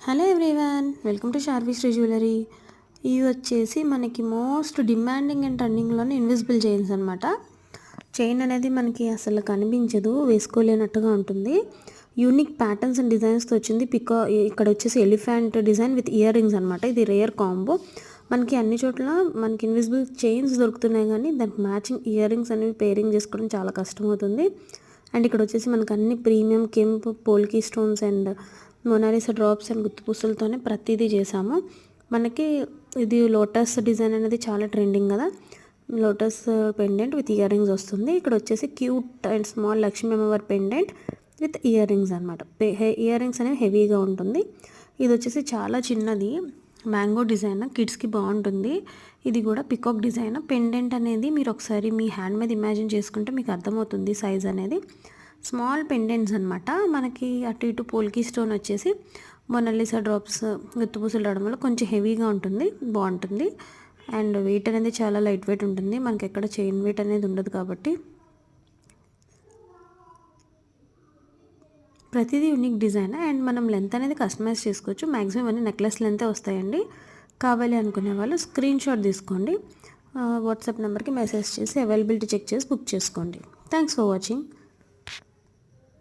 Hello everyone, welcome to Sharvi Sri jewellery. ఇవి వచ్చేసి మనకి మోస్ట్ డిమాండింగ్ అండ్ ట్రెండింగ్లోనే ఇన్విజిబుల్ చైన్స్ అనమాట. చైన్ అనేది మనకి అసలు కనిపించదు, వేసుకోలేనట్టుగా ఉంటుంది. యూనిక్ ప్యాటర్న్స్ అండ్ డిజైన్స్తో వచ్చింది. ఇక్కడ వచ్చేసి elephant design with ear rings అనమాట. ఇది రేర్ కాంబో. మనకి అన్ని చోట్ల మనకి ఇన్విజిబుల్ చైన్స్ దొరుకుతున్నాయి, కానీ దానికి మ్యాచింగ్ ఇయర్ రింగ్స్ అనేవి పేరింగ్ చేసుకోవడం చాలా కష్టమవుతుంది. అండ్ ఇక్కడ వచ్చేసి మనకు అన్ని premium kemp polki stones and Mona Lisa drops and గుత్తుపూసలతోనే ప్రతిదీ చేసాము. మనకి ఇది లోటస్ డిజైన్ అనేది చాలా ట్రెండింగ్ కదా. Lotus pendant with ear rings వస్తుంది. ఇక్కడ వచ్చేసి క్యూట్ అండ్ స్మాల్ లక్ష్మీ అమ్మవారి పెండెంట్ విత్ ఇయర్ రింగ్స్ అనమాట. ఇయర్ రింగ్స్ అనేవి హెవీగా ఉంటుంది. ఇది వచ్చేసి చాలా చిన్నది, మ్యాంగో డిజైన్, కిడ్స్కి బాగుంటుంది. ఇది కూడా పికాక్ డిజైన్. పెండెంట్ అనేది మీరు ఒకసారి మీ హ్యాండ్ మీద ఇమాజిన్ చేసుకుంటే మీకు అర్థమవుతుంది సైజ్ అనేది. స్మాల్ పెండెంట్స్ అనమాట. మనకి అటు ఇటు పోల్కీ స్టోన్ వచ్చేసి మొనాలిసా డ్రాప్స్ గుత్తుపూసలు రావడం వల్ల కొంచెం హెవీగా ఉంటుంది, బాగుంటుంది. అండ్ వెయిట్ అనేది చాలా లైట్ వెయిట్ ఉంటుంది. మనకి ఎక్కడ చైన్ వెయిట్ అనేది ఉండదు కాబట్టి ప్రతిదీ యూనిక్ డిజైన్. అండ్ మనం లెంత్ అనేది కస్టమైజ్ చేసుకోవచ్చు. మ్యాక్సిమం అన్ని నెక్లెస్ లెంతే వస్తాయండి. కావాలి అనుకునే వాళ్ళు స్క్రీన్ షాట్ తీసుకోండి, వాట్సాప్ నెంబర్కి మెసేజ్ చేసి అవైలబిలిటీ చెక్ చేసి బుక్ చేసుకోండి. Thanks for watching.